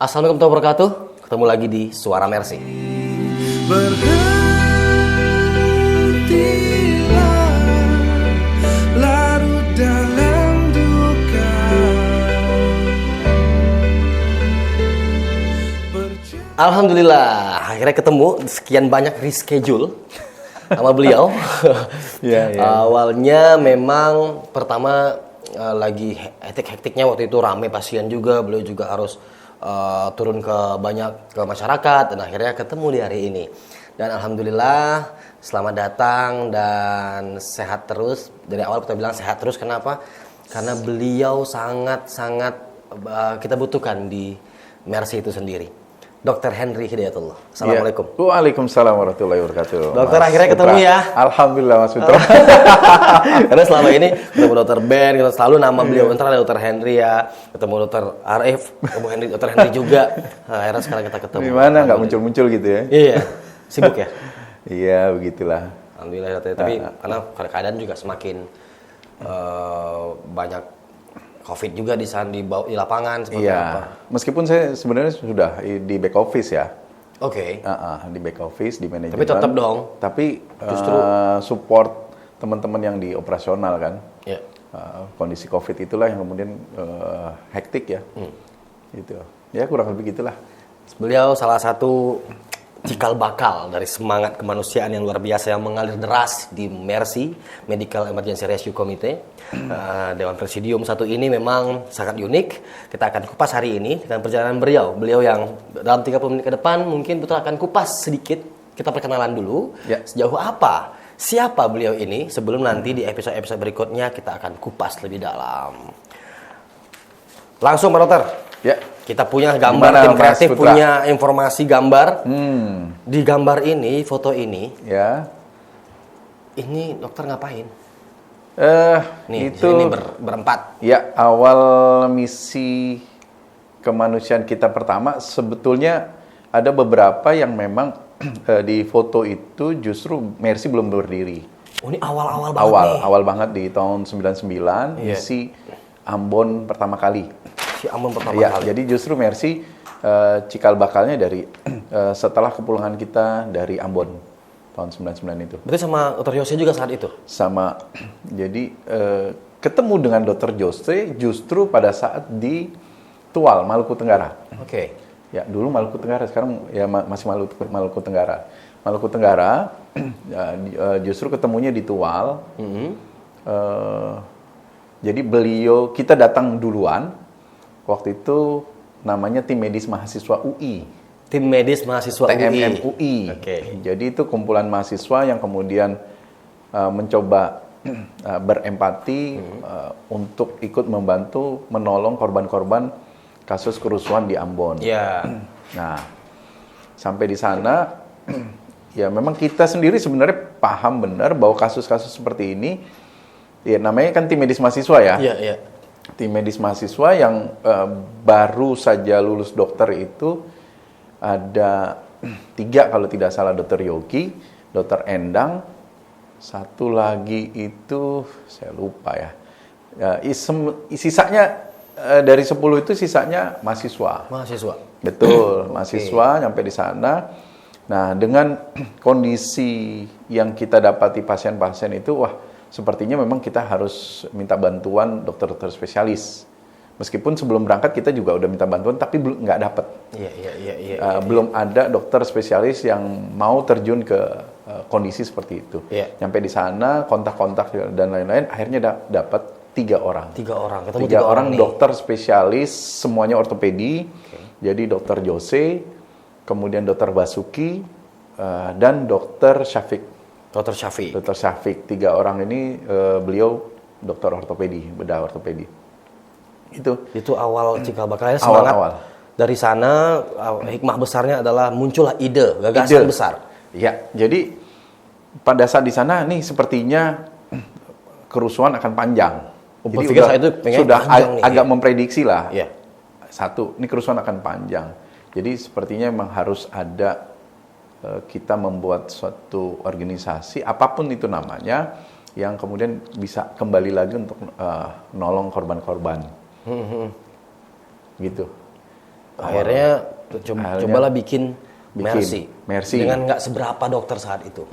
Assalamualaikum warahmatullahi wabarakatuh. Ketemu lagi di Suara Mercy. Berhentilah larut dalam duka. Alhamdulillah, akhirnya ketemu. Sekian banyak reschedule sama beliau. Awalnya memang pertama lagi hektik-hektiknya waktu itu, rame pasien juga. Beliau juga harus turun ke masyarakat, dan akhirnya ketemu di hari ini. Dan alhamdulillah selamat datang dan sehat terus. Dari awal kita bilang sehat terus, kenapa? Karena beliau sangat-sangat kita butuhkan di Mercy itu sendiri. Dr. Henry Hidayatullah. Assalamualaikum. Ya. Waalaikumsalam warahmatullahi wabarakatuh. Dokter, Mas akhirnya Putra. ketemu ya. Alhamdulillah Mas Putra. Karena selama ini ketemu Dr. Ben, kita selalu nama beliau entar ada Dr. Henry ya, ketemu Dr. Arif, ketemu Dr. Henry juga. Nah, akhirnya sekarang kita ketemu. Gimana nggak muncul-muncul gitu ya? Iya, sibuk ya. Iya, begitulah. Alhamdulillah, tapi karena keadaan juga semakin banyak COVID juga di lapangan seperti apa? Meskipun saya sebenarnya sudah di back office ya. Oke. Di back office, di manajemen. Tapi tetap dong. Tapi Justru support teman-teman yang di operasional kan. Ya. Kondisi COVID itulah yang kemudian hektik ya. Gitu. Ya kurang lebih gitulah. Beliau salah satu cikal bakal dari semangat kemanusiaan yang luar biasa yang mengalir deras di Mercy Medical Emergency Rescue Committee. Dewan Presidium satu ini memang sangat unik. Kita akan kupas hari ini dengan perjalanan beliau. Beliau yang dalam 30 menit ke depan mungkin betul akan kupas sedikit. Kita perkenalan dulu. Ya. Sejauh apa, siapa beliau ini, sebelum nanti di episode-episode berikutnya kita akan kupas lebih dalam. Langsung Pak Dokter. Ya. Kita punya gambar, Gimana, tim Mas kreatif Putra? punya informasi gambar. Di gambar ini, foto ini, Ya. ini dokter ngapain? Nih, Itu ini berempat. ya awal misi kemanusiaan kita pertama sebetulnya ada beberapa yang memang di foto itu justru Mercy belum berdiri. Oh, ini awal-awal banget nih. Awal banget di tahun 99 Iya. misi Ambon pertama kali. Si Ambon pertama Ya, kali. jadi justru Mercy cikal bakalnya dari setelah kepulangan kita dari Ambon tahun 99 itu. Berarti sama Dr. Yose juga saat itu? Sama, jadi ketemu dengan Dr. Jose justru pada saat di Tual, Maluku Tenggara. Oke. Ya, dulu Maluku Tenggara, sekarang ya masih Maluku Tenggara. Maluku Tenggara justru ketemunya di Tual. Jadi kita datang duluan. Waktu itu namanya Tim Medis Mahasiswa UI. Tim Medis Mahasiswa TMM UI. UI. Oke. Jadi itu kumpulan mahasiswa yang kemudian mencoba berempati untuk ikut membantu menolong korban-korban kasus kerusuhan di Ambon. Ya. Nah, sampai di sana ya memang kita sendiri sebenarnya paham benar bahwa kasus-kasus seperti ini ya namanya kan tim medis mahasiswa ya. Iya, iya. Tim medis mahasiswa yang baru saja lulus dokter itu ada 3 kalau tidak salah, Dr. Yogi, Dr. Endang, satu lagi itu saya lupa ya. Sisanya dari 10 itu sisanya mahasiswa. Mahasiswa. Betul, mahasiswa nyampe di sana. Nah, dengan kondisi yang kita dapati pasien-pasien itu, wah, sepertinya memang kita harus minta bantuan dokter-dokter spesialis. Meskipun sebelum berangkat kita juga udah minta bantuan, tapi belum nggak dapat. Iya. Belum ada dokter spesialis yang mau terjun ke kondisi seperti itu. Iya. Nyampe di sana, kontak-kontak dan lain-lain, akhirnya dapat 3 orang. 3 orang. Ketemu 3 orang nih. dokter spesialis, semuanya ortopedi. Jadi dokter Jose, kemudian dokter Basuki, dan dokter Syafiq. Dr. Syafi. Dokter Syafiq, 3 orang ini beliau dokter ortopedi, bedah ortopedi. Itu awal cikal bakalnya semangat. Awal-awal. Dari sana hikmah besarnya adalah muncullah gagasan besar. Ya, jadi pada saat di sana nih sepertinya kerusuhan akan panjang. Jadi Berpikir saat itu pengen sudah panjang nih, agak ya. memprediksi lah. Iya. Satu, ini kerusuhan akan panjang. Jadi sepertinya memang harus ada kita membuat suatu organisasi apapun itu namanya yang kemudian bisa kembali lagi untuk nolong korban-korban. Gitu. Akhirnya cobalah bikin Mercy. Mercy. Dengan nggak seberapa dokter saat itu.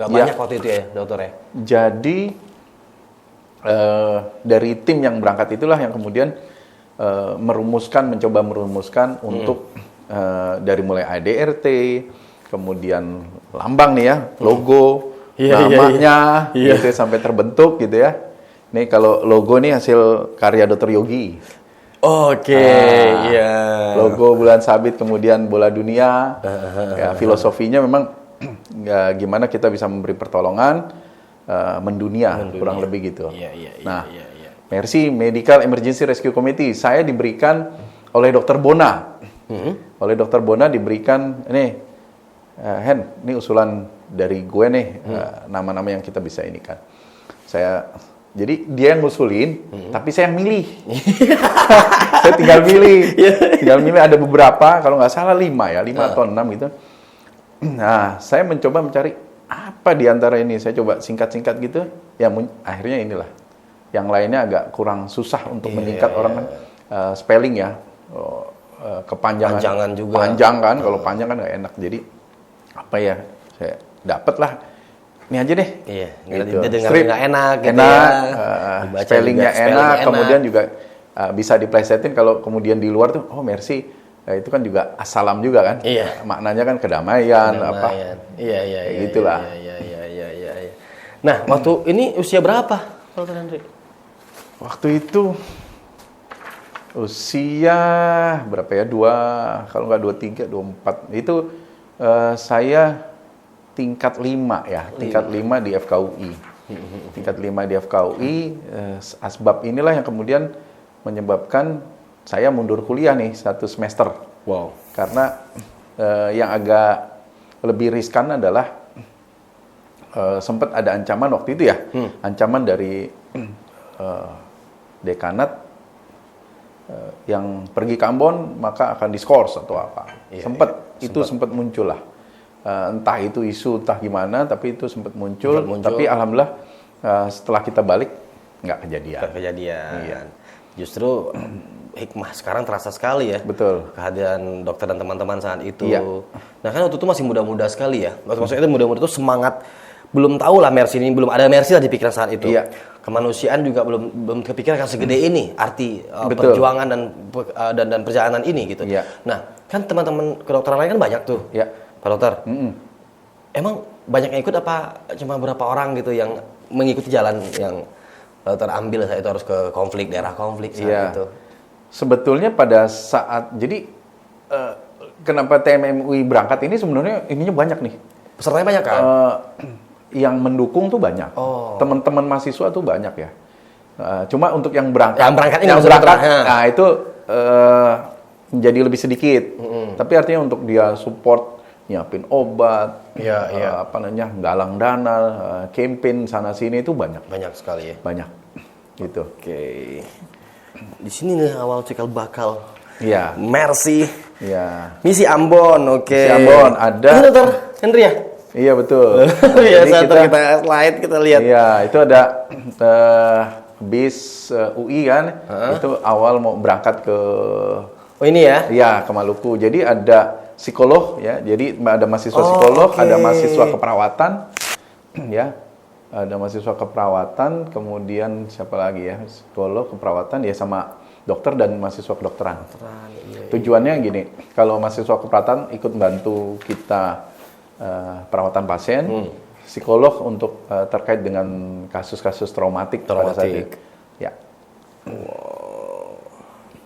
Nggak Ya. banyak waktu itu ya dokter ya. Jadi dari tim yang berangkat itulah yang kemudian mencoba merumuskan untuk dari mulai ADRT, kemudian lambang nih ya, logo, namanya, gitu ya, sampai terbentuk gitu ya. Nih kalau logo nih hasil karya Dr. Yogi. Oke, iya. Logo bulan sabit, kemudian bola dunia. Ya, filosofinya memang ya, gimana kita bisa memberi pertolongan mendunia, kurang lebih gitu. Nah, Mercy Medical Emergency Rescue Committee saya diberikan oleh Dr. Bona. Oleh Dr. Bona diberikan ini ini usulan dari gue nih, nama-nama yang kita bisa ini kan. Jadi dia yang ngusulin, tapi saya yang milih. Saya tinggal milih ada beberapa, kalau nggak salah 5 atau 6 gitu. Nah, saya mencoba mencari apa di antara ini. Saya coba singkat-singkat gitu. Ya akhirnya inilah. Yang lainnya agak kurang susah untuk menyingkat orang kan. Spelling ya, kepanjangan. Panjangan juga. Panjang kan, kalau panjang kan nggak enak. Jadi apa ya? Saya dapat lah. Ini aja deh. Iya, gitu. dia dengar nggak enak gitu enak, ya. spellingnya enak, kemudian juga bisa diplesetin kalau kemudian di luar tuh, oh Mercy, itu kan juga assalam juga kan. Iya. Maknanya kan kedamaian. Apa. Iya. Gitulah. Iya. Nah, waktu ini usia berapa, Dr. Henry? Waktu itu usia berapa ya? 2, kalau nggak 23, 24. Itu saya tingkat 5 ya, tingkat 5 di FKUI. Tingkat 5 di FKUI, asbab inilah yang kemudian menyebabkan saya mundur kuliah nih 1 semester. Wow. Karena yang agak lebih riskan adalah sempat ada ancaman waktu itu ya, ancaman dari dekanat yang pergi ke Ambon maka akan diskors atau apa. Sempat muncul lah. Entah itu isu, entah gimana, tapi itu sempat muncul. Tapi alhamdulillah setelah kita balik nggak kejadian. Iya. Justru hikmah sekarang terasa sekali ya. Betul. Kehadiran dokter dan teman-teman saat itu. Iya. Nah kan waktu itu masih muda-muda sekali ya. Maksudnya itu muda-muda itu semangat. Belum tahu lah Mercy ini, belum ada Mercy lah di pikiran saat itu. Iya. Kemanusiaan juga belum kepikiran akan segede ini arti perjuangan dan perjalanan ini gitu. Iya. Nah kan teman-teman kedokteran lain kan banyak tuh. Iya. Pak Dokter, emang banyak yang ikut apa cuma beberapa orang gitu yang mengikuti jalan yang terambil saat itu harus ke daerah konflik saat itu? Sebetulnya pada saat, jadi kenapa TMMUI berangkat ini sebenarnya ininya banyak nih. Pesertanya banyak kan? Yang mendukung tuh banyak. Teman-teman mahasiswa tuh banyak ya. Cuma untuk yang berangkat, nah itu menjadi lebih sedikit. Tapi artinya untuk dia support, nyiapin obat, galang dana, campaign sana sini itu banyak sekali ya. Banyak, gitu. Oke. Di sini nih awal cikal bakal. Iya. Mercy. Iya. Misi Ambon, oke. Misi Ambon ada. Ini Dr. Henry ya? Iya betul. Biasa kita slide kita lihat. Iya, itu ada bis UI kan, itu awal mau berangkat ke. Oh ini ya? Iya, ke Maluku. Jadi ada psikolog ya, jadi ada mahasiswa psikolog, ada mahasiswa keperawatan, ya, ada mahasiswa keperawatan, kemudian siapa lagi ya, psikolog, keperawatan, ya sama dokter dan mahasiswa kedokteran. Tujuannya gini, kalau mahasiswa keperawatan ikut bantu kita perawatan pasien, psikolog untuk terkait dengan kasus-kasus traumatik pada saat itu. Ya.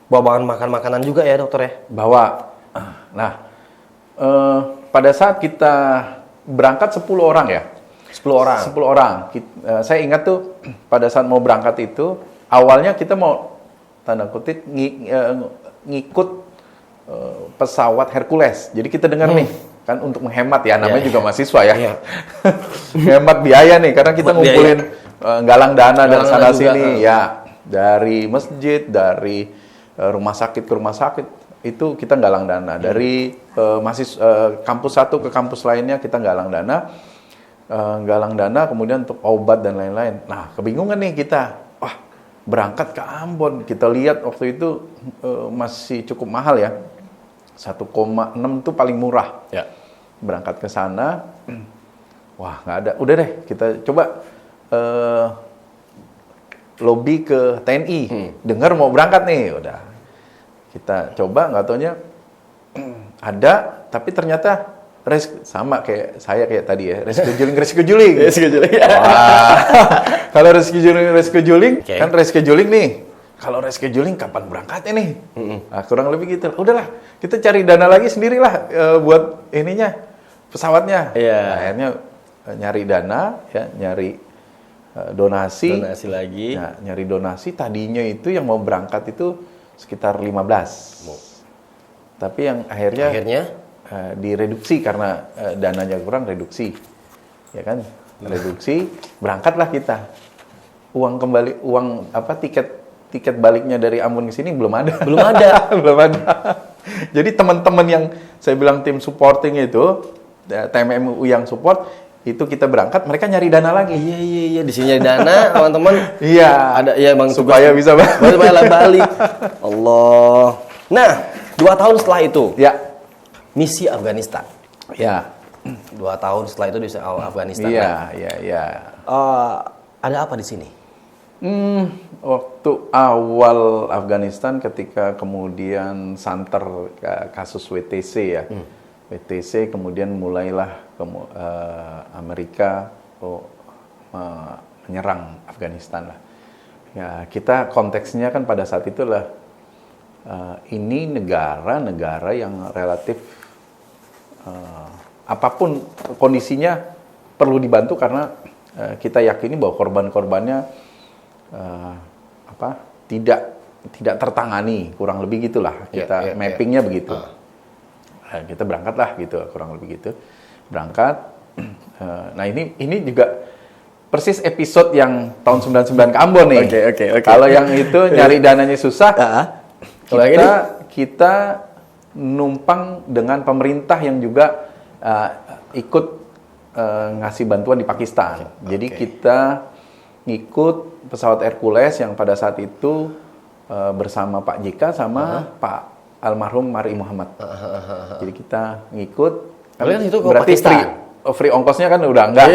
Bawa makanan juga ya dokter ya? Bawa. Nah. Pada saat kita berangkat 10 orang ya. 10 orang? 10 orang. Saya ingat tuh pada saat mau berangkat itu, awalnya kita mau, tanda kutip, ngikut pesawat Hercules. Jadi kita dengar nih, kan untuk menghemat ya, namanya juga mahasiswa ya. Hemat biaya nih, karena kita ngumpulin galang dana dan sana-sini. Ya, dari masjid, dari rumah sakit ke rumah sakit. Itu kita galang dana dari kampus satu ke kampus lainnya, kita galang dana kemudian untuk obat dan lain-lain. Nah, kebingungan nih kita, berangkat ke Ambon, kita lihat waktu itu masih cukup mahal ya, 1,6 itu paling murah. Ya. Berangkat ke sana, wah nggak ada. Udah deh, kita coba lobby ke TNI. Dengar mau berangkat nih, udah. Kita coba, nggak taunya ada, tapi ternyata sama kayak saya kayak tadi ya, rescheduling. Wah, kalau rescheduling Okay. kan rescheduling nih. Kalau rescheduling kapan berangkatnya nih? Nah, kurang lebih gitu. Udahlah, kita cari dana lagi sendirilah buat ininya pesawatnya. Iya. Nah, akhirnya nyari dana, ya, nyari donasi. Donasi lagi. Nah, nyari donasi tadinya itu yang mau berangkat itu sekitar 15. Tapi yang akhirnya direduksi karena dananya kurang, reduksi. Ya kan? Reduksi, berangkatlah kita. Uang tiket baliknya dari Ambon ke sini belum ada. Belum ada. Jadi teman-teman yang saya bilang tim supporting itu, TMMU yang support, itu kita berangkat, mereka nyari dana lagi. Iya. Di sini nyari dana, teman-teman. Iya. Ada ya bang. Supaya bisa balik. Allah. Nah, 2 tahun setelah itu, Ya. misi Afghanistan. Ya. 2 tahun setelah itu di Afghanistan. Iya. Ada apa di sini? Waktu awal Afghanistan ketika kemudian santer kasus WTC ya. WTC kemudian mulailah Amerika menyerang Afghanistan lah. Ya, kita konteksnya kan pada saat itulah ini negara yang relatif apapun kondisinya perlu dibantu karena kita yakini bahwa korban-korbannya tidak tertangani, kurang lebih gitulah kita mappingnya begitu. Nah, kita berangkatlah gitu, kurang lebih gitu berangkat. Nah ini juga persis episode yang tahun 99 ke Ambon nih. Oke. Kalau yang itu nyari dananya susah, Kalau ini? kita numpang dengan pemerintah yang juga ikut ngasih bantuan di Pakistan. Jadi kita ngikut pesawat Hercules yang pada saat itu bersama Pak JK sama Pak almarhum Mari Muhammad. Jadi kita ngikut. Tapi kan itu ke berarti Pakistan. free ongkosnya kan udah enggak.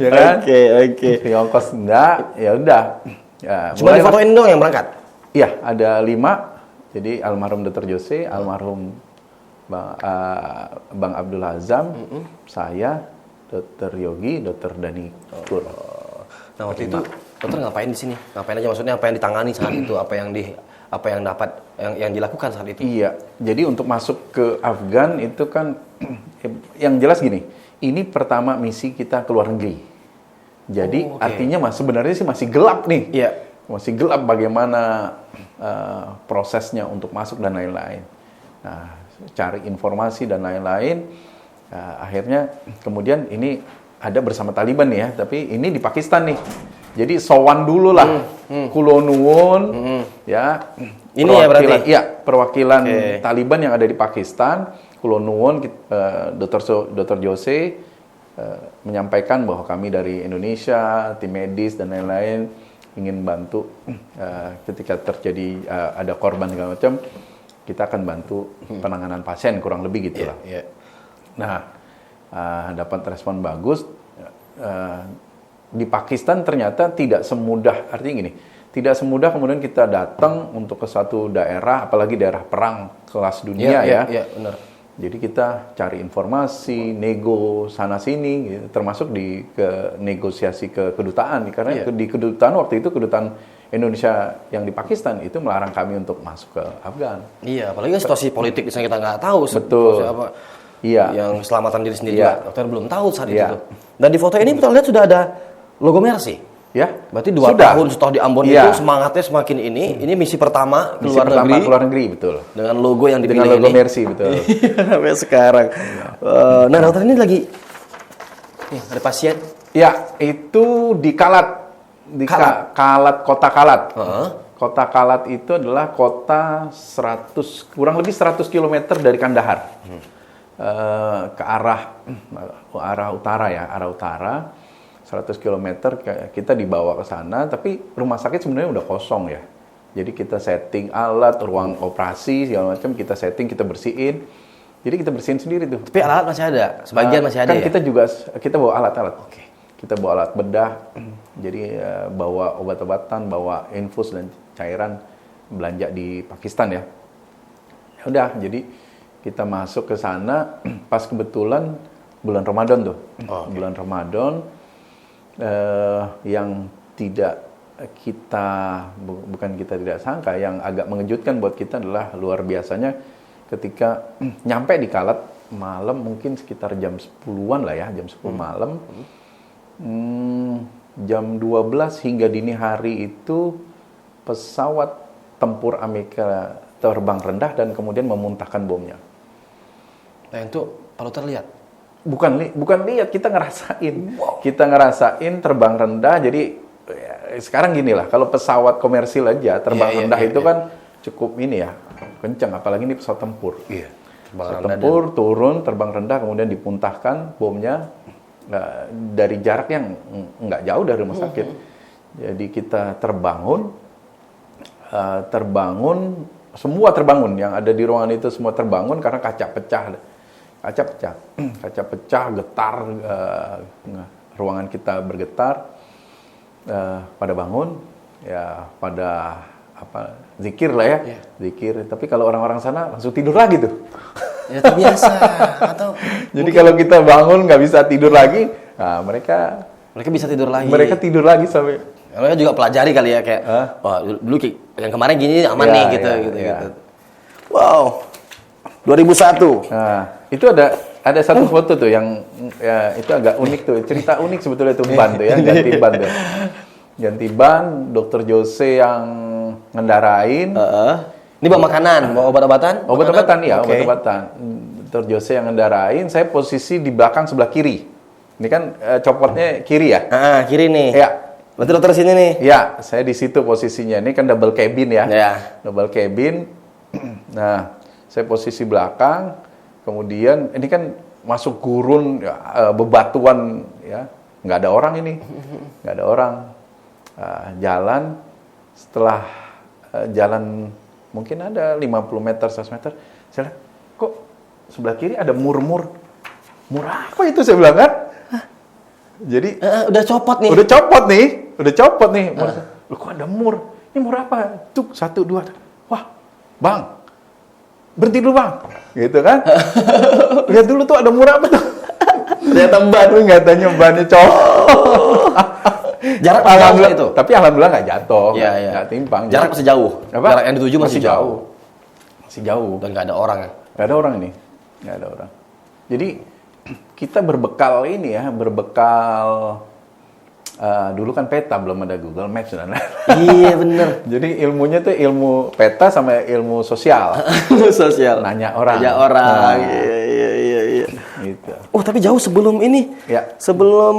Ya kan? Oke. Free ongkos enggak, ya udah. Ya, Cuma difotoin doang yang berangkat? Iya, ada 5. Jadi almarhum Dr. Jose, almarhum Bang Abdul Azam, saya, Dr. Yogi, Dr. Dani Kur. Nah waktu itu dokter ngapain di sini? Ngapain aja, maksudnya apa yang ditangani saat itu? Apa yang dapat yang dilakukan saat itu? Iya, jadi untuk masuk ke Afgan itu kan yang jelas gini, ini pertama misi kita ke luar negeri. Jadi artinya sebenarnya sih masih gelap nih. Iya. Masih gelap bagaimana prosesnya untuk masuk dan lain-lain. Nah, cari informasi dan lain-lain. Akhirnya kemudian ini ada bersama Taliban nih ya, tapi ini di Pakistan nih. Jadi sowan dulu lah, kulo nuwun, ya. Ini ya berarti? Iya, perwakilan Taliban yang ada di Pakistan, kulo nuwun, Dr. Jose menyampaikan bahwa kami dari Indonesia, tim medis dan lain-lain ingin bantu ketika terjadi ada korban segala macam, kita akan bantu penanganan pasien kurang lebih gitulah. Iya. Nah, dapat respon bagus. Di Pakistan ternyata tidak semudah, artinya gini, tidak semudah kemudian kita datang untuk ke suatu daerah, apalagi daerah perang kelas dunia ya. Iya, benar. Jadi kita cari informasi, nego sana sini, gitu, termasuk ke negosiasi ke kedutaan, karena di kedutaan waktu itu kedutaan Indonesia yang di Pakistan itu melarang kami untuk masuk ke Afgan. Iya, apalagi kan situasi politik di sana kita nggak tahu. Betul. Apa, Iya. yang keselamatan diri sendiri Iya. dokter belum tahu saat Iya. itu. Dan di foto ini kita lihat sudah ada logo Mercy. Ya. Berarti 2 Sudah. tahun setelah di Ambon Iya. itu semangatnya semakin ini. Ini misi pertama ke Misi luar pertama negeri. keluar negeri, betul. Dengan logo yang dipilih Dengan logo ini. Mercy, betul. Sampai sekarang. Nah dokter ini lagi nih, ada pasien. Ya, itu di Kalat. Di Kalat, kota Kalat. Kota Kalat itu adalah kota kurang lebih 100 km dari Kandahar. Ke arah utara ya, arah utara. 100 km kita dibawa ke sana, tapi rumah sakit sebenarnya udah kosong ya. Jadi kita setting alat, ruang operasi segala macam, kita setting, kita bersihin. Jadi kita bersihin sendiri tuh. Tapi alat masih ada, sebagian masih ada Kan ya? kita bawa alat-alat. Oke. Kita bawa alat bedah. Jadi bawa obat-obatan, bawa infus dan cairan, belanja di Pakistan ya. Ya udah, jadi kita masuk ke sana pas kebetulan bulan Ramadan tuh. Bulan Ramadan yang tidak bukan kita tidak sangka, yang agak mengejutkan buat kita adalah luar biasanya ketika nyampe di Kalat malam, mungkin sekitar jam 10-an lah ya, jam 10 malam. Jam 12 hingga dini hari itu pesawat tempur Amerika terbang rendah dan kemudian memuntahkan bomnya. Nah itu kalau terlihat? Bukan lihat, kita ngerasain. Kita ngerasain terbang rendah. Jadi sekarang gini lah, kalau pesawat komersil aja terbang rendah itu kan cukup ini ya, kencang. Apalagi ini pesawat tempur. Pesawat tempur turun, terbang rendah, kemudian dipuntahkan bomnya dari jarak yang nggak jauh dari rumah sakit. Jadi kita terbangun, semua terbangun, yang ada di ruangan itu semua terbangun karena kaca pecah, getar, ruangan kita bergetar, pada bangun, ya pada zikir lah ya, zikir. Tapi kalau orang-orang sana langsung tidur lagi tuh. Ya terbiasa atau? Jadi kalau kita bangun nggak bisa tidur lagi, nah mereka bisa tidur lagi. Mereka tidur lagi sampai. Mereka juga pelajari kali ya kayak, wah dulu yang kemarin gini aman nih gitu. Wow, 2001. Nah, itu ada satu foto tuh yang ya itu agak unik tuh, cerita unik sebetulnya tuh ban tuh ya, ganti ban, Dokter Jose yang ngendarain. Ini bawa makanan, bawa obat-obatan? Obat-obatan ya, obat-obatan. Dokter Jose yang ngendarain, saya posisi di belakang sebelah kiri. Ini kan copotnya kiri ya? Kiri nih. Ya. Berarti dokter sini nih? Ya, saya di situ posisinya. Ini kan double cabin ya. Double cabin. Nah, saya posisi belakang. Kemudian ini kan masuk gurun, bebatuan ya. Nggak ada orang ini. Nggak ada orang. Jalan. Setelah jalan mungkin ada 50 meter, 100 meter. Saya lihat, kok sebelah kiri ada mur-mur. Mur apa itu saya bilang kan? Jadi udah copot nih. Udah copot nih. Loh, kok ada mur? Ini mur apa? Tuh 1, 2. Wah, Bang. Berhenti dulu, Bang. Gitu kan? Lihat dulu tuh ada mur apa tuh? Ternyata ban, nggak tanya bannya copot. Jarak alhamdulillah itu. Tapi alhamdulillah nggak jatuh, nggak timpang. Jarak masih jauh. Jarak yang dituju masih jauh. Masih jauh. Dan nggak ada orang ya. Nggak ada orang ini. Nggak ada orang. Jadi kita berbekal ini ya, dulu kan peta, belum ada Google Maps dan Iya bener. Jadi ilmunya tuh ilmu peta sama ilmu sosial. Sosial. Nanya orang. Iya. Gitu. Oh tapi jauh sebelum ini. Ya. Sebelum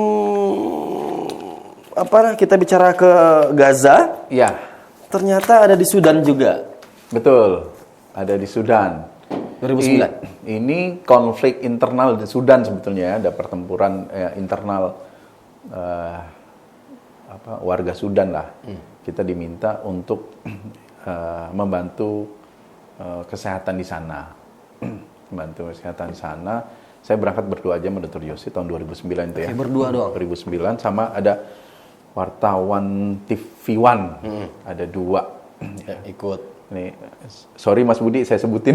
kita bicara ke Gaza. Iya. Ternyata ada di Sudan juga. Betul. Ada di Sudan. 2009. Ini konflik internal di Sudan sebetulnya ya, ada pertempuran internal warga Sudan lah. Kita diminta untuk membantu kesehatan di sana. Membantu kesehatan di sana. Saya berangkat berdua aja sama Dr. Yosi tahun 2009 itu ya. Berdua doang. 2009 sama ada wartawan TV One. Ada 2 ikut. Nih, sorry Mas Budi, saya sebutin.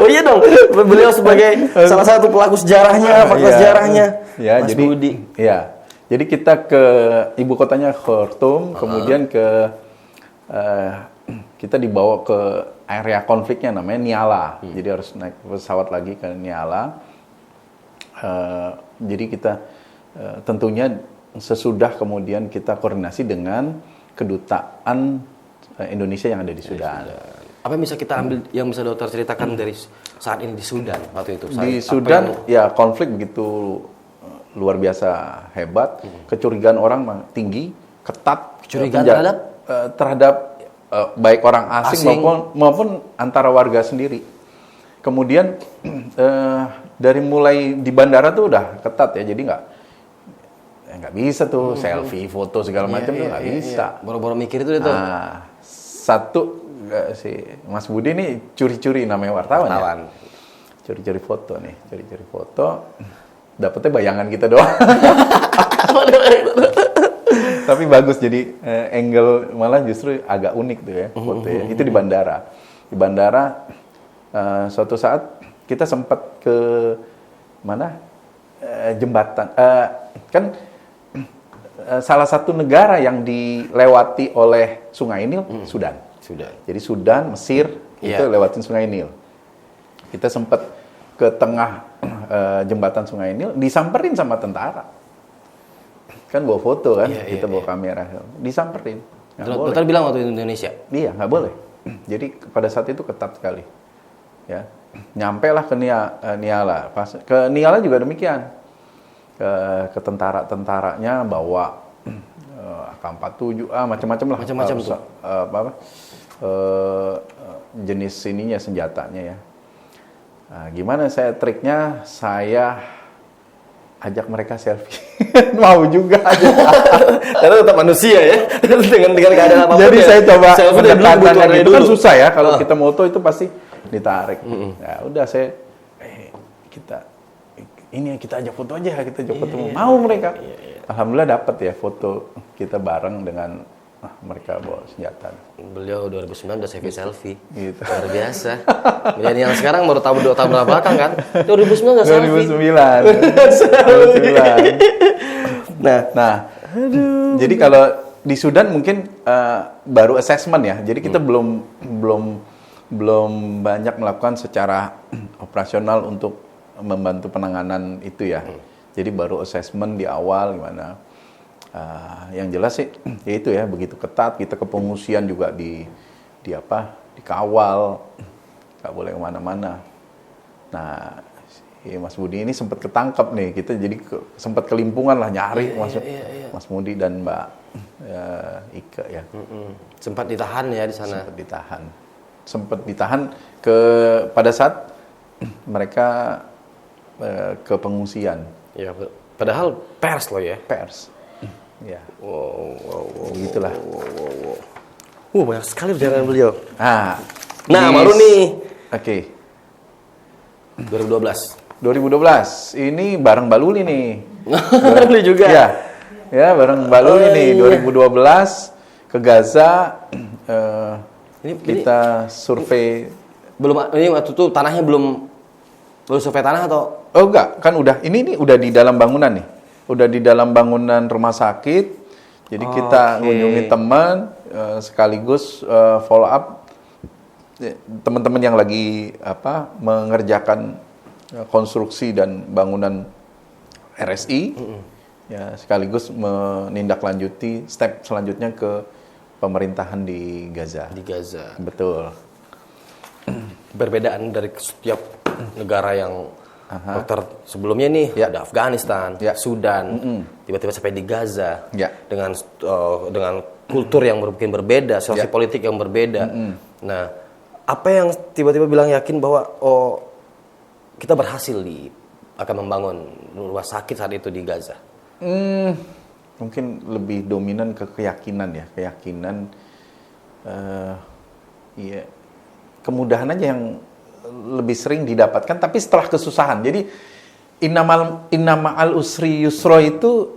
Oh iya dong, beliau sebagai salah satu pelaku sejarahnya, fakta sejarahnya. Ya, Mas jadi, Budi. Ya, jadi kita ke ibu kotanya Khartoum, kemudian kita dibawa ke area konfliknya namanya Nyala. Jadi harus naik pesawat lagi ke Nyala. Jadi kita tentunya sesudah kemudian kita koordinasi dengan kedutaan Indonesia yang ada di Sudan. Apa yang bisa kita ambil, yang bisa dokter ceritakan dari saat ini di Sudan waktu itu? Di Sudan ya konflik begitu luar biasa hebat, kecurigaan orang tinggi, ketat. Kecurigaan terhadap baik orang asing. maupun antara warga sendiri. Kemudian dari mulai di bandara tuh udah ketat ya, jadi nggak nggak bisa tuh selfie, foto segala macam tuh nggak bisa. Boro-boro mikir itu tuh. Nah, satu si Mas Budi nih curi-curi namanya wartawan. Ya? Curi-curi foto nih, curi-curi foto. Dapetnya bayangan kita doang. Tapi bagus, jadi angle malah justru agak unik tuh ya fotonya. Itu di bandara. Di bandara suatu saat kita sempat ke mana? Jembatan. Kan salah satu negara yang dilewati oleh Sungai Nil, Sudan. Jadi Sudan, Mesir, itu lewatin Sungai Nil. Kita sempat ke tengah jembatan Sungai Nil, disamperin sama tentara. Kan bawa foto kan, kita bawa kamera, disamperin. Dokter bilang waktu itu Indonesia? Iya, nggak boleh. Jadi pada saat itu ketat sekali. Ya, nyampe lah ke Niala. Ke Niala juga demikian. Ke tentara-tentaranya bawa AK-47, macam-macam lah. Macam-macam tuh. Jenis ininya, senjatanya ya. Nah, gimana triknya? Saya ajak mereka selfie. Mau juga aja. Karena tetap manusia ya. dengan keadaan apapun. Jadi saya coba pendekatan itu kan susah ya. Kalau kita moto itu pasti ditarik. Nah, udah saya kita ajak foto aja, kita ajak foto. Mau mereka. Alhamdulillah dapat ya foto kita bareng dengan mereka bawa senjata. Beliau 2009 udah selfie. Gitu. Luar biasa. Yang sekarang baru tahu 2 tahun belakang kan. 2009 udah selfie. 2009. Nah. Jadi kalau di Sudan mungkin baru assessment ya. Jadi kita belum banyak melakukan secara operasional untuk membantu penanganan itu ya. Jadi baru assessment di awal gimana. Yang jelas sih ya itu ya, begitu ketat, kita ke pengungsian juga dikawal, nggak boleh kemana-mana. Nah, si Mas Budi ini sempat ketangkep nih, kita jadi sempat kelimpungan lah nyari Mas Budi dan Mbak Ike ya. Sempat ditahan ya di sana. Sempat ditahan pada saat mereka ke pengungsian. Ya, padahal pers loh ya. Pers. Ya. Wow. Gitulah. Banyak sekali perjalanan beliau. Nah, baru nih. Oke. 2012. Ini bareng Mbak Luli nih. Luli juga. Ya, bareng Mbak Luli nih. 2012 ke Gaza. Kita survei. Ini waktu itu tanahnya belum survei tanah atau? Oh enggak, kan udah. Ini udah di dalam bangunan nih. Udah di dalam bangunan rumah sakit, jadi kita ngunjungi teman, sekaligus follow up teman-teman yang lagi mengerjakan konstruksi dan bangunan RSI, ya sekaligus menindaklanjuti step selanjutnya ke pemerintahan di Gaza. Betul. Perbedaan dari setiap negara yang dokter sebelumnya nih ada Afghanistan, Sudan, tiba-tiba sampai di Gaza dengan kultur yang mungkin berbeda, situasi politik yang berbeda. Nah, apa yang tiba-tiba bilang yakin bahwa kita berhasil akan membangun rumah sakit saat itu di Gaza? Mungkin lebih dominan ke keyakinan ya, kemudahan aja yang lebih sering didapatkan, tapi setelah kesusahan. Jadi innama al usri yusra itu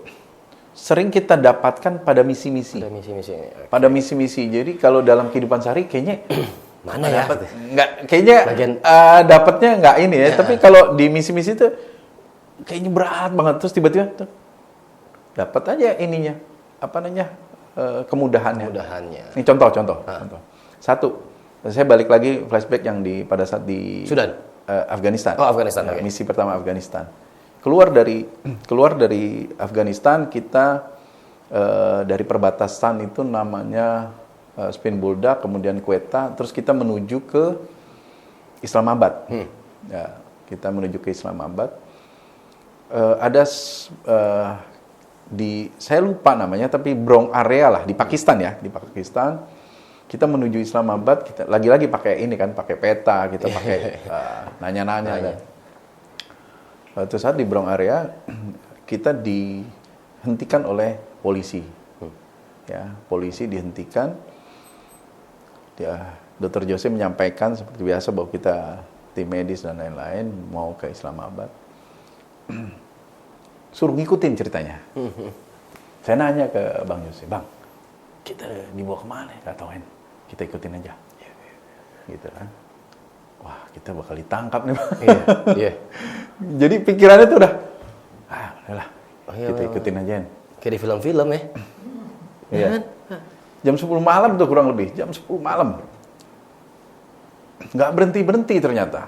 sering kita dapatkan pada misi-misi. Pada misi-misi. Jadi kalau dalam kehidupan sehari kayaknya mana ya? Nggak, kayaknya dapatnya nggak ini ya. Tapi kalau di misi-misi itu kayaknya berat banget, terus tiba-tiba tuh dapat aja ininya, kemudahannya. Ini contoh. Satu. Saya balik lagi flashback yang pada saat di Sudan, Afghanistan. Afghanistan. Okay. Misi pertama Afghanistan. Keluar dari Afghanistan kita dari perbatasan itu namanya Spin Bulda, kemudian Quetta, terus kita menuju ke Islamabad. Ya, kita menuju ke Islamabad. Saya lupa namanya, tapi Bronx area lah di Pakistan ya, di Pakistan. Kita menuju Islamabad, kita lagi-lagi pakai ini kan, pakai peta, kita pakai nanya-nanya. Suatu saat di Bronx area, kita dihentikan oleh polisi. Ya, polisi dihentikan. Ya, Dr. Jose menyampaikan seperti biasa bahwa kita tim medis dan lain-lain mau ke Islamabad. Suruh ngikutin ceritanya. Saya nanya ke Bang Jose, Bang, kita dibawa kemana? Gak tahu, kita ikutin aja. Gitu kan. Wah, kita bakal ditangkap nih, Bang. Iya. Jadi pikirannya tuh udah, udahlah, Iya, kita ikutin aja. Kayak di film-film ya. Iya. Jam 10 malam tuh kurang lebih, jam 10 malam. Nggak berhenti-berhenti ternyata.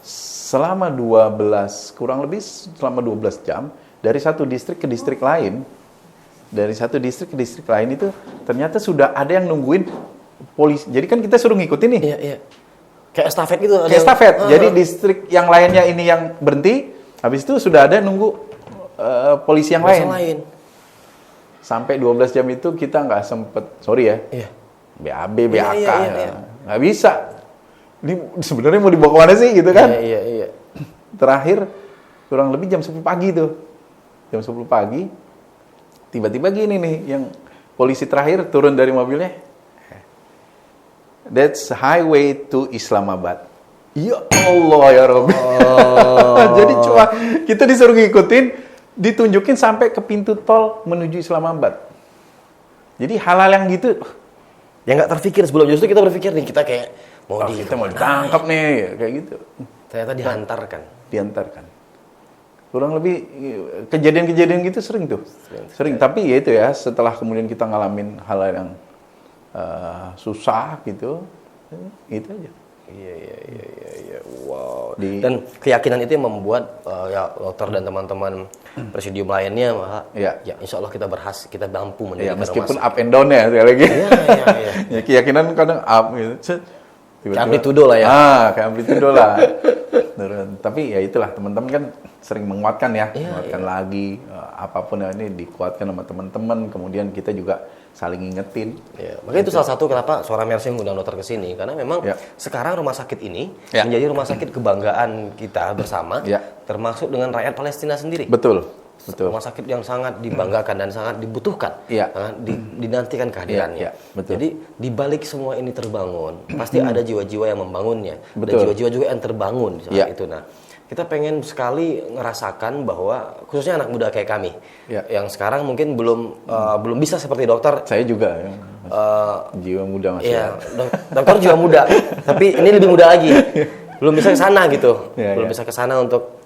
Selama 12, kurang lebih selama 12 jam, dari satu distrik ke distrik lain, itu ternyata sudah ada yang nungguin polisi. Jadi kan kita suruh ngikutin nih. Iya, iya. Kayak estafet gitu. ada Kayak yang- estafet. Jadi distrik yang lainnya ini yang berhenti, habis itu sudah ada yang nunggu polisi yang Masa lain. Sampai 12 jam itu kita nggak sempet, sorry ya, Iya. BAB, Iya, BAK, iya, iya, iya. nggak bisa. Ini sebenarnya mau dibawa kemana sih gitu kan? Iya, iya. Terakhir kurang lebih jam 10 pagi tuh. Jam 10 pagi, tiba-tiba gini nih, yang polisi terakhir turun dari mobilnya. That's highway to Islamabad. Ya Allah ya Rabbi. Jadi cuma kita disuruh ngikutin, ditunjukin sampai ke pintu tol menuju Islamabad. Jadi hal-hal yang gitu, Yang nggak terpikir sebelum justru kita berpikir nih kita kayak kita mau ditangkap nih, kayak gitu. Ternyata dihantarkan. Diantarkan. Kurang lebih kejadian-kejadian gitu sering tuh. Sering. Tapi ya itu ya, setelah kemudian kita ngalamin hal yang susah gitu, itu aja. Iya. Wow. Di- Dan keyakinan itu yang membuat ya dokter dan teman-teman presidium lainnya, Iya. ya insya Allah kita berhasil, kita mampu Ya, mendirikan meskipun rumah up and down ya sekali lagi. Iya. Ya, keyakinan kadang up gitu. Set, tiba-tiba- Kayak amplitudo lah ya. Kayak amplitudo lah. Turun. Tapi ya itulah, teman-teman kan sering menguatkan ya, menguatkan lagi apapun yang ini dikuatkan sama teman-teman. Kemudian kita juga saling ngingetin. Ya, makanya itu salah satu kenapa Suara Mercy mengundang dokter ke sini, karena memang Ya. sekarang rumah sakit ini Ya. menjadi rumah sakit kebanggaan kita bersama, Ya. termasuk dengan rakyat Palestina sendiri. Betul. Betul. Rumah sakit yang sangat dibanggakan dan sangat dibutuhkan, Iya. sangat dinantikan kehadirannya. Iya, betul. Jadi di balik semua ini terbangun, pasti ada jiwa-jiwa yang membangunnya, dan Betul. jiwa-jiwa juga yang terbangun di saat Iya. itu. Nah, kita pengen sekali ngerasakan bahwa khususnya anak muda kayak kami, Iya. yang sekarang mungkin belum bisa seperti dokter. Saya juga ya, jiwa muda masih. Iya, dokter juga muda, tapi ini lebih muda lagi. Belum bisa ke sana gitu. Iya, Belum iya. bisa ke sana untuk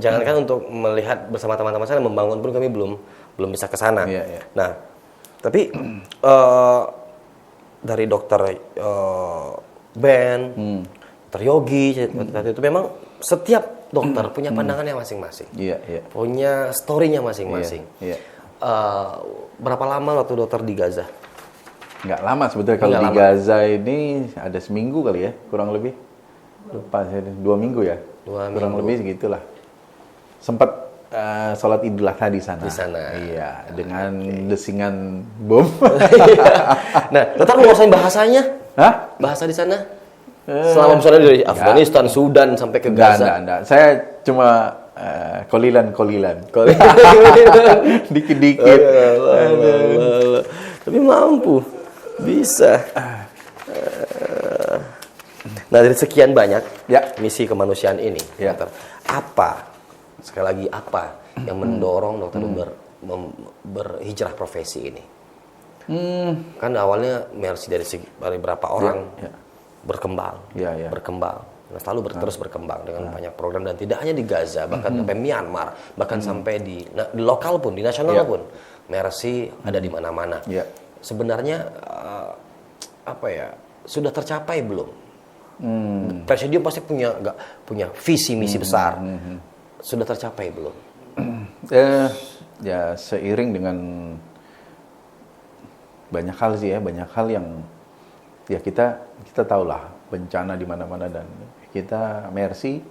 jangankan untuk melihat bersama teman-teman saya membangun pun kami belum bisa ke sana. Iya, iya. Nah, tapi dari dokter Ben, dokter Yogi waktu itu memang setiap dokter punya pandangannya masing-masing. Iya, iya. Punya story-nya masing-masing. Iya, iya. Berapa lama waktu dokter di Gaza? Nggak lama sebetulnya kalau Nggak di lama. Gaza ini ada seminggu kali ya, kurang lebih. Lupa saya, 2 minggu ya. 2 kurang minggu. lebih segitulah. Sempat sholat Idul Adha di sana. Di sana. Iya, dengan desingan bom. Nah, dokter menguasai bahasanya? Hah? Bahasa di sana? Selama misalnya dari Afghanistan, Sudan sampai ke Gaza. Enggak. Saya cuma kolilan. Dikit-dikit. Tapi mampu, bisa. Nah, dari sekian banyak Ya. misi kemanusiaan ini, Ya. dokter, apa sekali lagi apa yang mendorong dokter berhijrah profesi ini? Kan awalnya Mercy dari beberapa orang Ya. berkembang, Ya, ya. berkembang. Nah, selalu terus berkembang dengan banyak program dan tidak hanya di Gaza, bahkan sampai Myanmar, bahkan sampai di lokal pun, di nasional Ya. pun, Mercy ada di mana-mana. Ya. Sebenarnya apa ya, sudah tercapai belum? Presidium pasti punya visi misi besar. Sudah tercapai belum? Ya seiring dengan banyak hal sih ya, banyak hal yang ya kita tahulah bencana di mana-mana, dan kita Mercy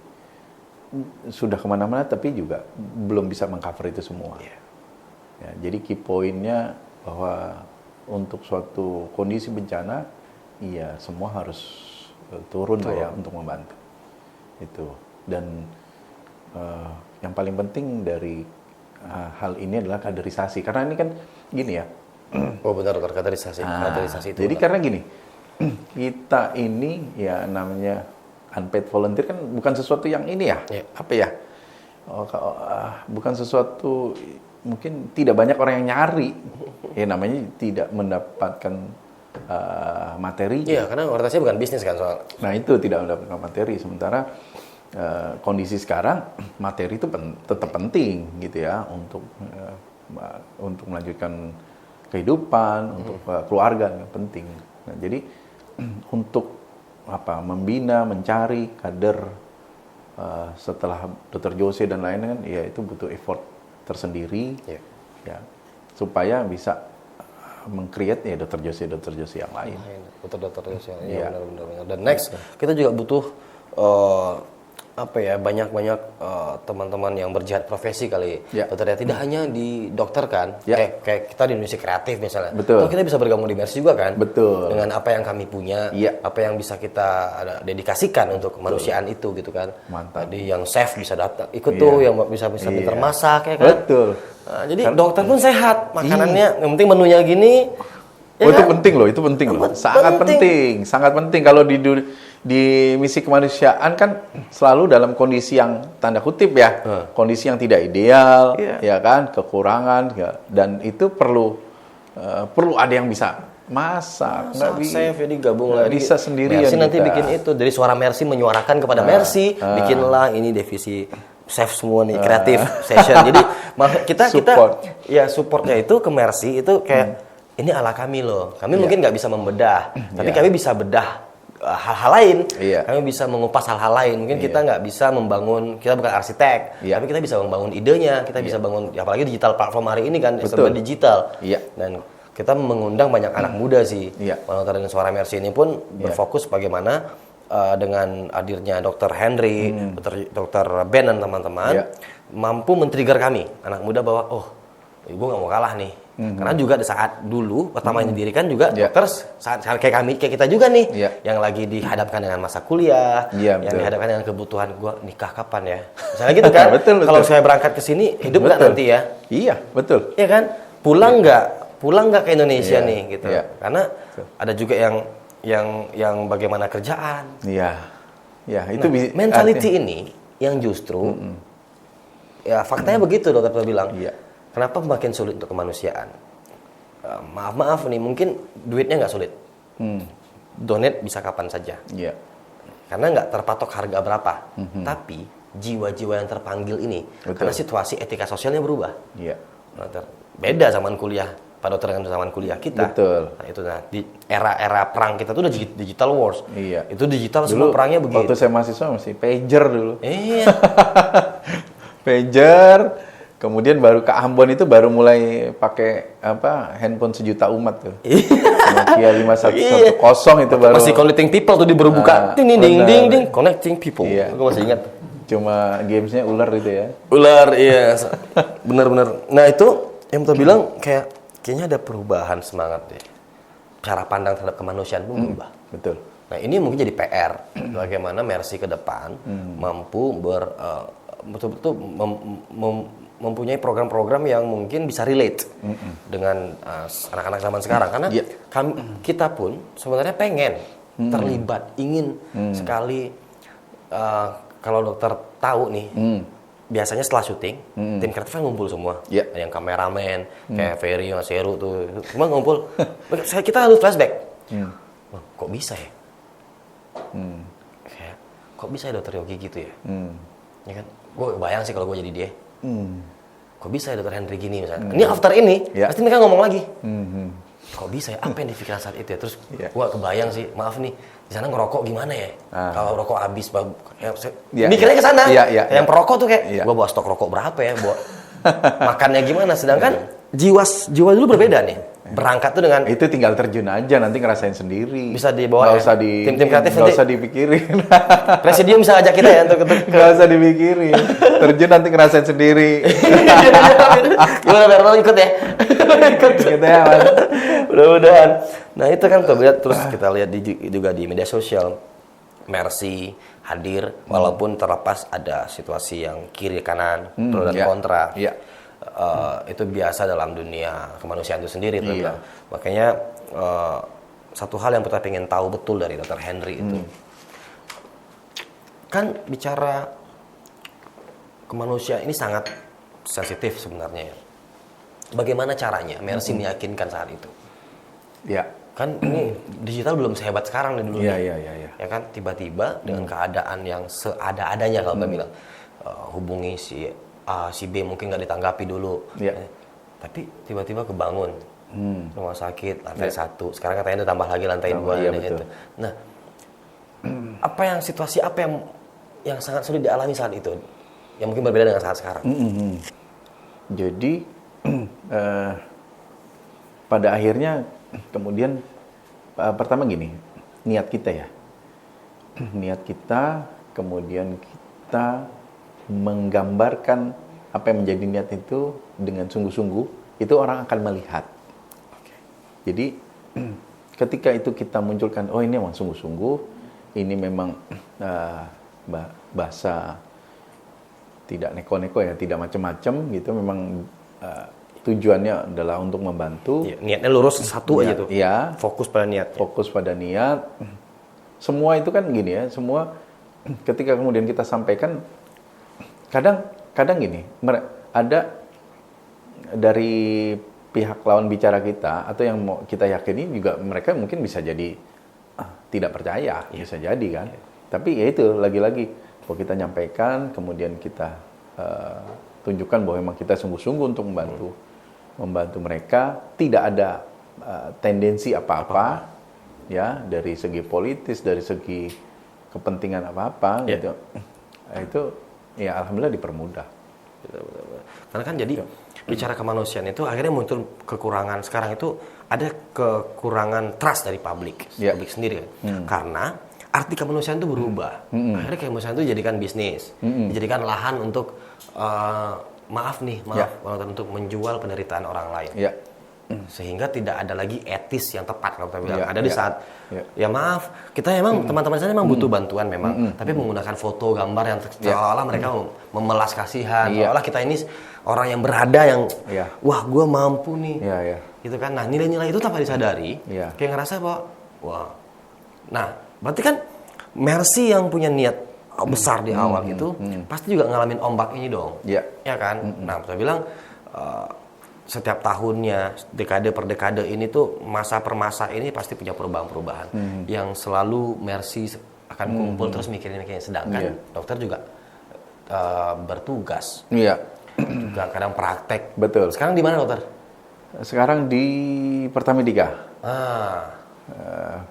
sudah kemana-mana tapi juga belum bisa mengcover itu semua. Ya, jadi key point-nya bahwa untuk suatu kondisi bencana, iya semua harus turun lah ya untuk membantu itu. Dan yang paling penting dari hal ini adalah kaderisasi. Karena ini kan gini ya. Oh benar, kaderisasi. Kaderisasi itu. Jadi karena gini, kita ini ya namanya unpaid volunteer kan bukan sesuatu yang ini ya, Iya. apa ya? Bukan sesuatu, mungkin tidak banyak orang yang nyari. Ya namanya tidak mendapatkan materi. Iya, karena orientasinya bukan bisnis kan soal. Nah itu tidak mendapatkan materi. Sementara kondisi sekarang materi itu tetap penting gitu ya untuk melanjutkan kehidupan, untuk keluarga yang penting. Nah, jadi untuk membina, mencari kader setelah Dr. Jose dan lain-lain kan, ya itu butuh effort tersendiri, ya supaya bisa meng-create ya Dr. Jose yang lain. Dokter Jose, Iya. benar. Dan next kita juga butuh banyak teman-teman yang berjihad profesi kali. Ya. Dokter ya tidak hanya di dokter kan, Ya. kayak kita di Indonesia Kreatif misalnya. Betul. Toh kita bisa bergabung di Mercy juga kan. Betul. Dengan apa yang kami punya, Iya. apa yang bisa kita dedikasikan untuk kemanusiaan itu gitu kan. Mantap. Tadi yang chef bisa datang ikut Iya. tuh, yang bisa pintar Iya. masak ya kan. Betul. Nah, jadi dokter pun sehat, makanannya yang penting menunya gini. Oh, itu kan? penting loh, itu penting loh. Sangat penting kalau di misi kemanusiaan kan selalu dalam kondisi yang tanda kutip ya, kondisi yang tidak ideal, ya kan, kekurangan, ya. Dan itu perlu ada yang bisa masak, Chef jadi gabung nggak lagi. bisa sendirian Mercy nanti kita. bikin itu dari suara Mercy menyuarakan kepada Mercy, bikinlah ini divisi chef semua nih kreatif session. Jadi kita supportnya itu ke Mercy itu kayak ini ala kami loh. Kami mungkin nggak bisa membedah, tapi kami bisa bedah hal-hal lain. Iya. Kami bisa mengupas hal-hal lain. Mungkin kita nggak bisa membangun, kita bukan arsitek, tapi kita bisa membangun idenya. Kita bisa bangun, apalagi digital platform hari ini kan serba digital. Iya. Dan kita mengundang banyak anak muda sih. Iya. Monitoring Suara Mercy ini pun berfokus bagaimana dengan hadirnya Dr. Henry, Dr. Ben dan teman-teman mampu men-trigger kami anak muda bahwa gue nggak mau kalah nih. Karena juga di saat dulu pertama didirikan juga dokter saat kayak kita juga nih yang lagi dihadapkan dengan masa kuliah, yang dihadapkan dengan kebutuhan gue nikah kapan ya, misalnya gitu kan. Kalau saya berangkat ke sini hidup nggak nanti ya? Iya betul. Iya kan, pulang nggak ke Indonesia nih gitu. Karena ada juga yang bagaimana kerjaan. Itu mentality ini yang justru ya faktanya begitu dokter bilang. Kenapa makin sulit untuk kemanusiaan? Maaf nih, mungkin duitnya nggak sulit. Donate bisa kapan saja. Karena nggak terpatok harga berapa. Tapi jiwa-jiwa yang terpanggil ini, karena situasi etika sosialnya berubah. Beda zaman kuliah, Pak Dokter dengan zaman kuliah kita. Nah, di era perang kita tuh udah digital wars. Itu digital dulu, semua perangnya begitu. Waktu saya mahasiswa masih pager dulu. Iya. Pager. Kemudian baru ke Ambon itu baru mulai pakai handphone sejuta umat tuh. Nokia 5110 itu baru. Masih connecting people tuh baru buka. Ding connecting people. Aku masih ingat. Cuma gamesnya ular itu ya. Ular iya. Benar-benar. Nah itu yang kita bilang kayaknya ada perubahan semangat deh. Cara pandang terhadap kemanusiaan pun berubah. Betul. Nah ini mungkin jadi PR. Bagaimana Mercy ke depan mampu betul-betul mempunyai program-program yang mungkin bisa relate dengan anak-anak zaman sekarang. Karena kita pun sebenarnya pengen terlibat, ingin sekali kalau dokter tahu nih, biasanya setelah syuting, tim kreatif kan ngumpul semua. Ada yang kameramen, kayak Ferry, Mas Heru tuh, semua ngumpul. Kita harus flashback. Kok bisa ya? Kok bisa ya dokter Yogi gitu ya? Ya kan? Gue bayang sih kalau gue jadi dia. Kok bisa ya dokter Henry gini misalnya? Ini after ini, pasti mereka ngomong lagi. Kok bisa ya? Apa yang dipikiran saat itu ya? Terus gue kebayang sih, maaf nih, di sana ngerokok gimana ya? Kalau rokok habis, mikirnya ke sana. Yang perokok tuh kayak, gue bawa stok rokok berapa ya? Makannya gimana? Sedangkan jiwa dulu berbeda nih. Berangkat tuh dengan itu tinggal terjun aja, nanti ngerasain sendiri. Bisa dibawa tim kreatif nggak usah dipikirin. Presidium bisa ajak kita ya untuk nggak usah dipikirin. Terjun nanti ngerasain sendiri. Gimana biar lo ikut ya? Ikut ya, Mas. Mudah-mudahan. Nah itu kan terus kita lihat juga di media sosial, Mercy hadir walaupun terlepas ada situasi yang kiri kanan pro dan kontra. itu biasa dalam dunia kemanusiaan itu sendiri. Iya. Makanya satu hal yang kita pengen tahu betul dari Dr. Henry itu, kan bicara kemanusiaan ini sangat sensitif sebenarnya ya. Bagaimana caranya Mercy meyakinkan saat itu? Ya. Kan ini digital belum sehebat sekarang nih dulu. Iya. Ya kan tiba-tiba dengan keadaan yang seada-adanya kalau kita bilang hubungi si A, si B mungkin nggak ditanggapi dulu. Iya. Tapi tiba-tiba kebangun rumah sakit lantai 1. Sekarang katanya itu tambah lagi lantai 2. Iya, betul. Nah, situasi apa yang sangat sulit dialami saat itu? Yang mungkin berbeda dengan saat sekarang. Jadi pada akhirnya kemudian pertama gini, niat kita ya. Niat kita, kemudian kita menggambarkan apa yang menjadi niat itu dengan sungguh-sungguh, itu orang akan melihat. Jadi ketika itu kita munculkan, oh ini memang sungguh-sungguh, ini memang bahasa tidak neko-neko ya, tidak macam-macam gitu, memang tujuannya adalah untuk membantu. Ya, niatnya lurus satu aja tuh. Iya. Fokus pada niat. Fokus pada niat. Semua itu kan gini ya, semua ketika kemudian kita sampaikan, kadang gini, ada dari pihak lawan bicara kita atau yang mau kita yakini juga mereka mungkin bisa jadi tidak percaya, bisa jadi kan. Tapi ya itu lagi-lagi kalau kita nyampaikan, kemudian kita tunjukkan bahwa memang kita sungguh-sungguh untuk membantu mereka, tidak ada tendensi apa-apa ya, dari segi politis, dari segi kepentingan apa-apa gitu. Itu ya alhamdulillah dipermudah. Betul. Karena kan jadi bicara kemanusiaan itu akhirnya muncul kekurangan sekarang itu, ada kekurangan trust dari publik sendiri kan. Karena arti kemanusiaan itu berubah. Akhirnya kemanusiaan itu dijadikan bisnis, dijadikan lahan untuk maaf untuk menjual penderitaan orang lain. Sehingga tidak ada lagi etis yang tepat kalau kita bilang. Ada di saat ya maaf, kita emang teman-teman saya memang butuh bantuan memang, tapi menggunakan foto gambar yang seolah mereka memelas kasihan, seolah kita ini orang yang berada yang wah gue mampu nih. Gitu kan. Nah, nilai-nilai itu tanpa disadari kayak ngerasa bahwa wah. Nah, berarti kan Mercy yang punya niat besar di awal itu pasti juga ngalamin ombak ini dong. Ya kan? Nah, saya bilang setiap tahunnya, dekade per dekade ini tuh, masa per masa ini pasti punya perubahan-perubahan yang selalu Mercy akan kumpul terus mikirin. Sedangkan dokter juga bertugas. Juga kadang praktek. Betul. Sekarang di mana dokter? Sekarang di Pertamedika.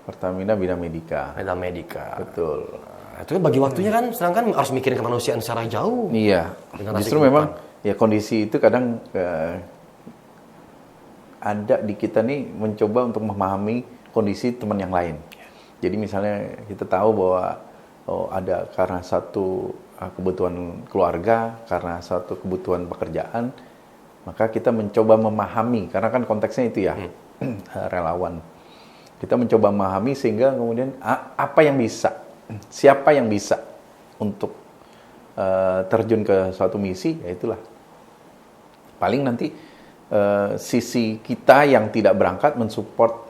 Pertamina Bina Medika. Betul. Itu bagi waktunya kan, sedangkan harus mikirin kemanusiaan secara jauh. Iya. Justru memang ya kondisi itu kadang ada di kita nih mencoba untuk memahami kondisi teman yang lain. Jadi misalnya kita tahu bahwa ada karena satu kebutuhan keluarga, karena satu kebutuhan pekerjaan, maka kita mencoba memahami, karena kan konteksnya itu ya, relawan. Kita mencoba memahami sehingga kemudian apa yang bisa, siapa yang bisa untuk terjun ke suatu misi, ya itulah. Paling nanti sisi kita yang tidak berangkat mensupport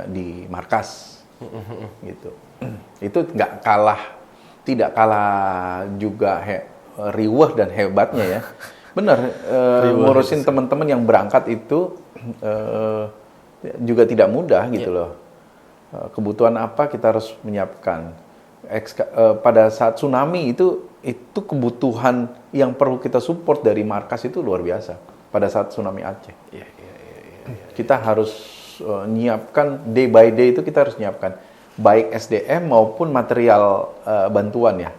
di markas, gitu. Itu tidak kalah juga riwah dan hebatnya ya. Benar, ngurusin teman-teman yang berangkat itu juga tidak mudah gitu loh. Kebutuhan apa kita harus menyiapkan. Pada saat tsunami itu kebutuhan yang perlu kita support dari markas itu luar biasa. Pada saat tsunami Aceh, kita harus nyiapkan day by day, itu kita harus nyiapkan baik SDM maupun material bantuan ya.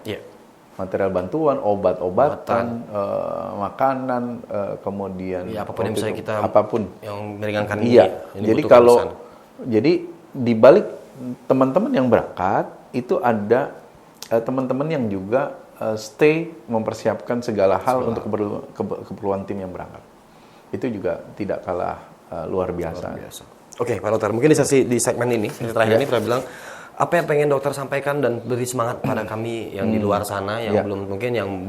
Material bantuan, obat-obatan, makanan, kemudian apapun yang bisa kita yang meringankan ini. Jadi di balik teman-teman yang berangkat itu ada teman-teman yang juga stay mempersiapkan segala hal untuk keperluan tim yang berangkat. Itu juga tidak kalah luar biasa. Oke, Pak Dokter, mungkin di segmen ini terakhir ini kita bilang Apa yang pengen dokter sampaikan dan beri semangat pada kami yang di luar sana yang belum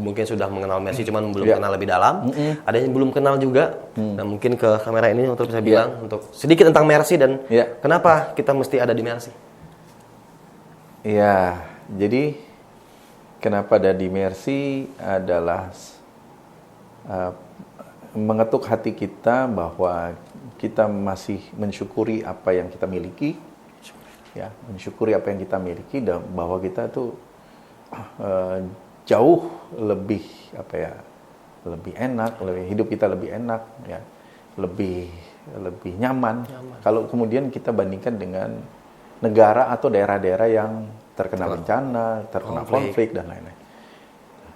mungkin sudah mengenal Mercy cuman belum kenal lebih dalam, ada yang belum kenal juga. Nah, mungkin ke kamera ini dokter bisa bilang untuk sedikit tentang Mercy dan kenapa kita mesti ada di Mercy. Iya, jadi kenapa ada di Mercy adalah mengetuk hati kita bahwa kita masih mensyukuri apa yang kita miliki, ya, mensyukuri apa yang kita miliki dan bahwa kita tuh jauh lebih lebih enak, hidup kita lebih enak, ya, lebih nyaman. Kalau kemudian kita bandingkan dengan negara atau daerah-daerah yang terkena bencana, terkena konflik dan lain-lain.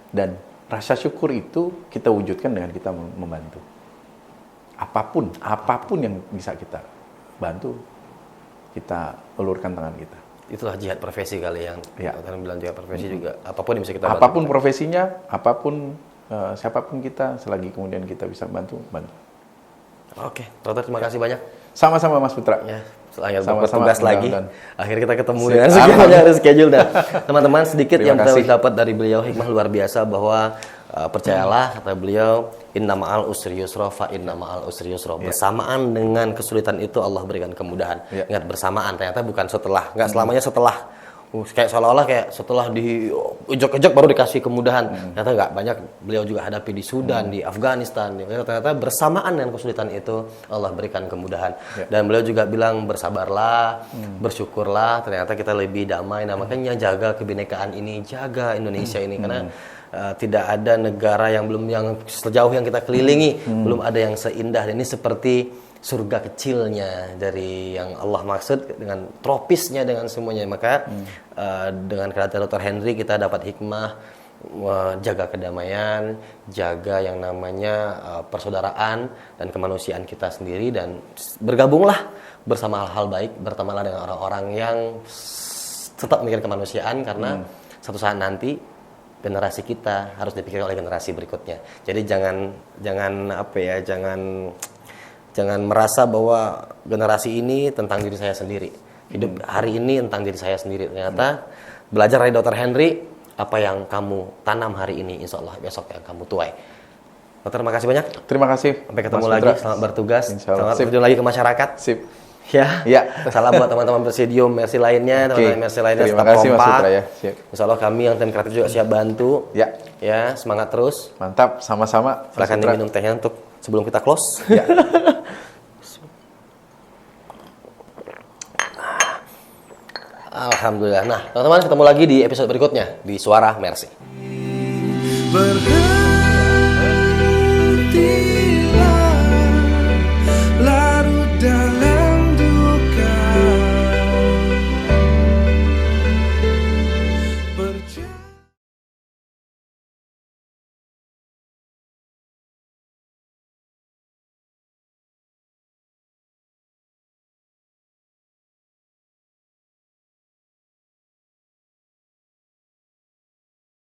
Dan rasa syukur itu kita wujudkan dengan kita membantu. Apapun yang bisa kita bantu, kita ulurkan tangan kita. Itulah jihad profesi kali yang dokter bilang jihad profesi juga. Apapun yang bisa kita bantu. Apapun profesinya, siapapun kita, selagi kemudian kita bisa bantu. Oke, dokter terima kasih banyak. Sama-sama Mas Putra. Ya, sama Sama-sama, bertugas lagi. mudah-mudahan. Akhirnya kita ketemu dengan sekian dari schedule dan teman-teman sedikit Terima yang kita kasih. dapat dari beliau hikmah luar biasa bahwa percayalah kata beliau inna ma'al usri yusra fa inna ma'al usri yusra. Bersamaan dengan kesulitan itu Allah berikan kemudahan. Ingat bersamaan ternyata bukan setelah, enggak selamanya setelah. Kayak seolah-olah kayak setelah diujok-ujok baru dikasih kemudahan. Ternyata enggak, banyak beliau juga hadapi di Sudan, di Afghanistan. Ternyata bersamaan dengan kesulitan itu Allah berikan kemudahan. Dan beliau juga bilang bersabarlah, bersyukurlah. Ternyata kita lebih damai. Nah, makanya jaga kebinekaan ini, jaga Indonesia ini karena tidak ada negara yang sejauh yang kita kelilingi belum ada yang seindah. Ini seperti surga kecilnya dari yang Allah maksud dengan tropisnya dengan semuanya. Maka dengan kata Dr. Henry kita dapat hikmah jaga kedamaian, jaga yang namanya persaudaraan dan kemanusiaan kita sendiri dan bergabunglah bersama hal-hal baik, bertemanlah dengan orang-orang yang tetap mikir kemanusiaan karena satu saat nanti generasi kita harus dipikirkan oleh generasi berikutnya. Jadi jangan merasa bahwa generasi ini tentang diri saya sendiri. Hidup hari ini tentang diri saya sendiri. Ternyata belajar dari Dr. Henry, apa yang kamu tanam hari ini, insya Allah besok yang kamu tuai. Dokter, terima kasih banyak. Terima kasih. Sampai ketemu Mas lagi. Putra. Selamat bertugas. Insyaallah. Selamat berjumpa lagi ke masyarakat. Sip. Ya. Salam buat teman-teman Presidium Mercy lainnya, teman-teman Mercy lainnya Terima tetap kasih Mas kompak. Putra ya. Siap. Insya Allah kami yang tim kreatif juga siap bantu. Ya, semangat terus. Mantap, sama-sama. Mas Silakan Putra. diminum tehnya untuk sebelum kita close. Ya. Alhamdulillah. Nah, teman-teman ketemu lagi di episode berikutnya di Suara Mercy. berhenti